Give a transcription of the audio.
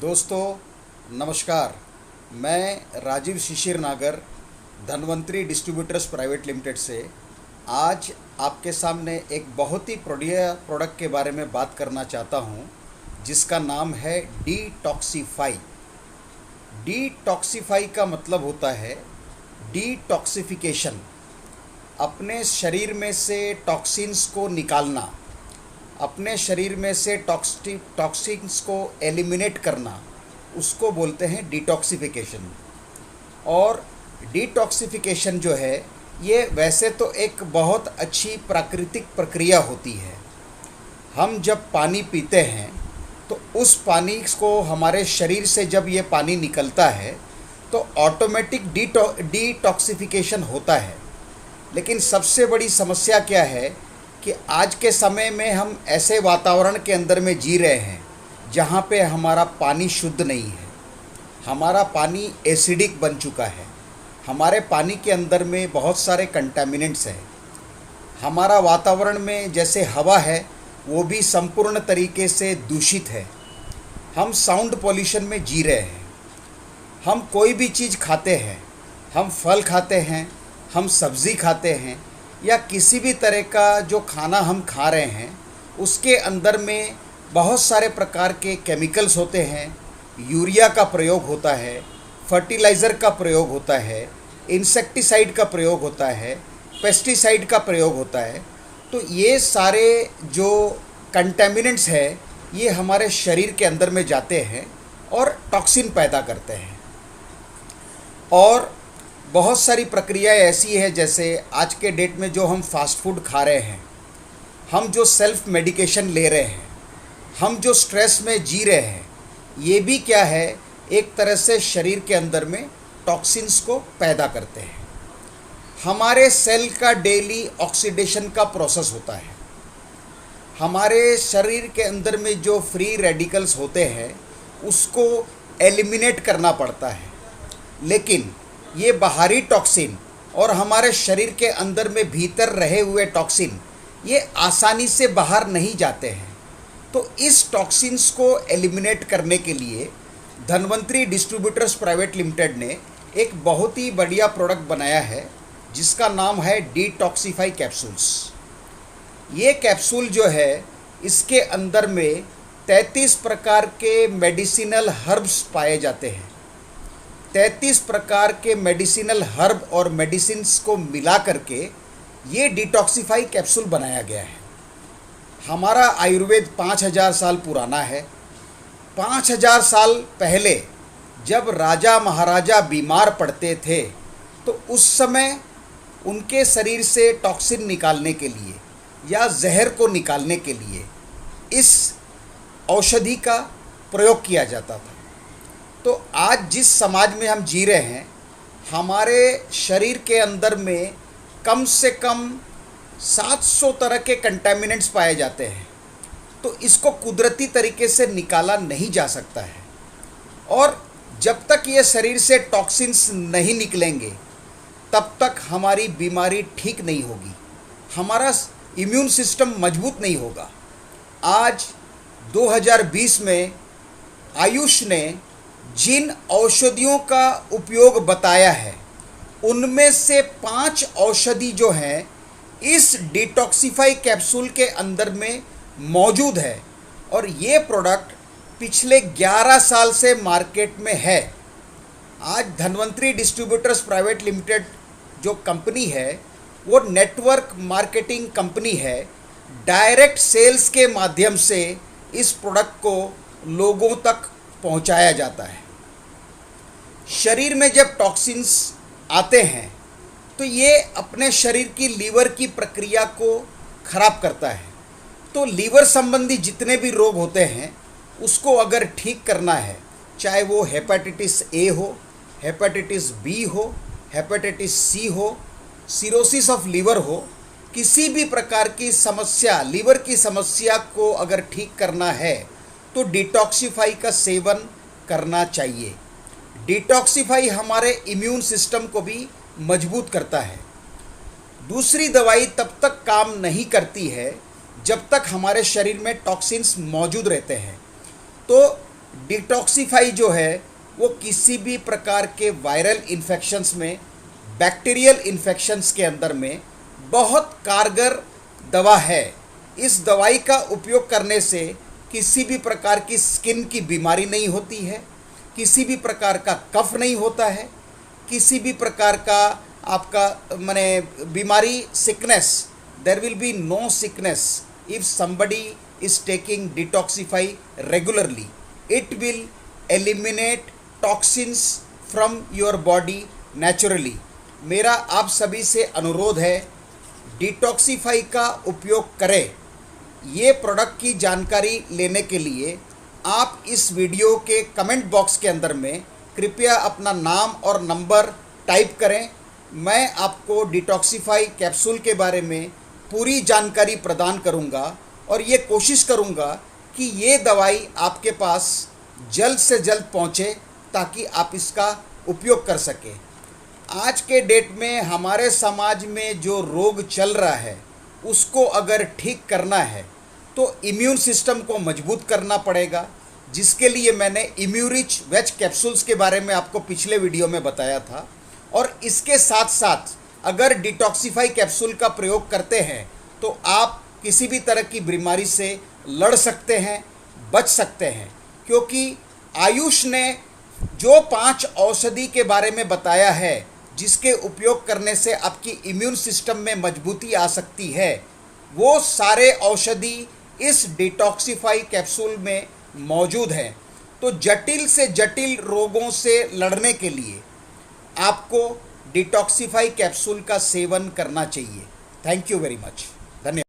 दोस्तों नमस्कार। मैं राजीव शिशिर नागर धन्वंतरी डिस्ट्रीब्यूटर्स प्राइवेट लिमिटेड से आज आपके सामने एक बहुत ही बढ़िया प्रोडक्ट के बारे में बात करना चाहता हूं, जिसका नाम है डिटॉक्सिफाई। डिटॉक्सिफाई का मतलब होता है डिटॉक्सिफिकेशन, अपने शरीर में से टॉक्सिन्स को निकालना, अपने शरीर में से टॉक्सिन्स को एलिमिनेट करना, उसको बोलते हैं डिटॉक्सिफिकेशन। और डिटॉक्सिफिकेशन जो है ये वैसे तो एक बहुत अच्छी प्राकृतिक प्रक्रिया होती है। हम जब पानी पीते हैं तो उस पानी को हमारे शरीर से जब ये पानी निकलता है तो ऑटोमेटिक डिटॉक्सिफिकेशन होता है। लेकिन सबसे बड़ी समस्या क्या है कि आज के समय में हम ऐसे वातावरण के अंदर में जी रहे हैं जहाँ पे हमारा पानी शुद्ध नहीं है, हमारा पानी एसिडिक बन चुका है, हमारे पानी के अंदर में बहुत सारे कंटामिनेंट्स हैं, हमारा वातावरण में जैसे हवा है वो भी संपूर्ण तरीके से दूषित है, हम साउंड पॉल्यूशन में जी रहे हैं। हम कोई भी चीज़ खाते हैं, हम फल खाते हैं, हम सब्ज़ी खाते हैं या किसी भी तरह का जो खाना हम खा रहे हैं उसके अंदर में बहुत सारे प्रकार के केमिकल्स होते हैं। यूरिया का प्रयोग होता है, फर्टिलाइज़र का प्रयोग होता है, इंसेक्टिसाइड का प्रयोग होता है, पेस्टिसाइड का प्रयोग होता है। तो ये सारे जो कंटेमिनेंट्स है ये हमारे शरीर के अंदर में जाते हैं और टॉक्सिन पैदा करते हैं। और बहुत सारी प्रक्रियाएं ऐसी है, जैसे आज के डेट में जो हम फास्ट फूड खा रहे हैं, हम जो सेल्फ मेडिकेशन ले रहे हैं, हम जो स्ट्रेस में जी रहे हैं, ये भी क्या है, एक तरह से शरीर के अंदर में टॉक्सिन्स को पैदा करते हैं। हमारे सेल का डेली ऑक्सीडेशन का प्रोसेस होता है। हमारे शरीर के अंदर में जो फ्री रेडिकल्स होते हैं उसको एलिमिनेट करना पड़ता है। लेकिन ये बाहरी टॉक्सिन और हमारे शरीर के अंदर में भीतर रहे हुए टॉक्सिन ये आसानी से बाहर नहीं जाते हैं। तो इस टॉक्सिन्स को एलिमिनेट करने के लिए धन्वंतरी डिस्ट्रीब्यूटर्स प्राइवेट लिमिटेड ने एक बहुत ही बढ़िया प्रोडक्ट बनाया है जिसका नाम है डिटॉक्सिफाई कैप्सूल्स। ये कैप्सूल जो है इसके अंदर में 33 प्रकार के मेडिसिनल हर्ब्स पाए जाते हैं। 33 प्रकार के मेडिसिनल हर्ब और मेडिसिन्स को मिला करके ये डिटॉक्सिफाई कैप्सूल बनाया गया है। हमारा आयुर्वेद 5000 साल पुराना है। 5000 साल पहले जब राजा महाराजा बीमार पड़ते थे तो उस समय उनके शरीर से टॉक्सिन निकालने के लिए या जहर को निकालने के लिए इस औषधि का प्रयोग किया जाता था। तो आज जिस समाज में हम जी रहे हैं, हमारे शरीर के अंदर में कम से कम 700 तरह के कंटामिनेंट्स पाए जाते हैं। तो इसको कुदरती तरीके से निकाला नहीं जा सकता है। और जब तक ये शरीर से टॉक्सिन्स नहीं निकलेंगे तब तक हमारी बीमारी ठीक नहीं होगी, हमारा इम्यून सिस्टम मजबूत नहीं होगा। आज 2020 में आयुष ने जिन औषधियों का उपयोग बताया है उनमें से 5 औषधि जो हैं इस डिटॉक्सिफाई कैप्सूल के अंदर में मौजूद है। और ये प्रोडक्ट पिछले 11 साल से मार्केट में है। आज धन्वंतरी डिस्ट्रीब्यूटर्स प्राइवेट लिमिटेड जो कंपनी है वो नेटवर्क मार्केटिंग कंपनी है। डायरेक्ट सेल्स के माध्यम से इस प्रोडक्ट को लोगों तक पहुंचाया जाता है। शरीर में जब टॉक्सिन्स आते हैं तो ये अपने शरीर की लीवर की प्रक्रिया को खराब करता है। तो लीवर संबंधी जितने भी रोग होते हैं उसको अगर ठीक करना है, चाहे वो हेपेटाइटिस ए हो, हेपेटाइटिस बी हो, हेपेटाइटिस सी हो, सिरोसिस ऑफ लीवर हो, किसी भी प्रकार की समस्या, लीवर की समस्या को अगर ठीक करना है तो डिटॉक्सिफाई का सेवन करना चाहिए। डिटॉक्सिफाई हमारे इम्यून सिस्टम को भी मजबूत करता है। दूसरी दवाई तब तक काम नहीं करती है जब तक हमारे शरीर में टॉक्सिन्स मौजूद रहते हैं। तो डिटॉक्सिफाई जो है वो किसी भी प्रकार के वायरल इन्फेक्शंस में, बैक्टीरियल इन्फेक्शंस के अंदर में बहुत कारगर दवा है। इस दवाई का उपयोग करने से किसी भी प्रकार की स्किन की बीमारी नहीं होती है, किसी भी प्रकार का कफ नहीं होता है, किसी भी प्रकार का आपका माने बीमारी, sickness, there will be no sickness if somebody is taking detoxify regularly. It will eliminate toxins from your body naturally. मेरा आप सभी से अनुरोध है, डिटॉक्सिफाई का उपयोग करें। ये प्रोडक्ट की जानकारी लेने के लिए आप इस वीडियो के कमेंट बॉक्स के अंदर में कृपया अपना नाम और नंबर टाइप करें। मैं आपको डिटॉक्सिफाई कैप्सूल के बारे में पूरी जानकारी प्रदान करूंगा और ये कोशिश करूंगा कि ये दवाई आपके पास जल्द से जल्द पहुंचे ताकि आप इसका उपयोग कर सकें। आज के डेट में हमारे समाज में जो रोग चल रहा है उसको अगर ठीक करना है तो इम्यून सिस्टम को मजबूत करना पड़ेगा, जिसके लिए मैंने इम्यूरिच वेज कैप्सूल्स के बारे में आपको पिछले वीडियो में बताया था। और इसके साथ साथ अगर डिटॉक्सिफाई कैप्सूल का प्रयोग करते हैं तो आप किसी भी तरह की बीमारी से लड़ सकते हैं, बच सकते हैं, क्योंकि आयुष ने जो 5 औषधि के बारे में बताया है जिसके उपयोग करने से आपकी इम्यून सिस्टम में मजबूती आ सकती है, वो सारे औषधि इस डिटॉक्सिफाई कैप्सूल में मौजूद हैं। तो जटिल से जटिल रोगों से लड़ने के लिए आपको डिटॉक्सिफाई कैप्सूल का सेवन करना चाहिए। Thank you very much. धन्यवाद।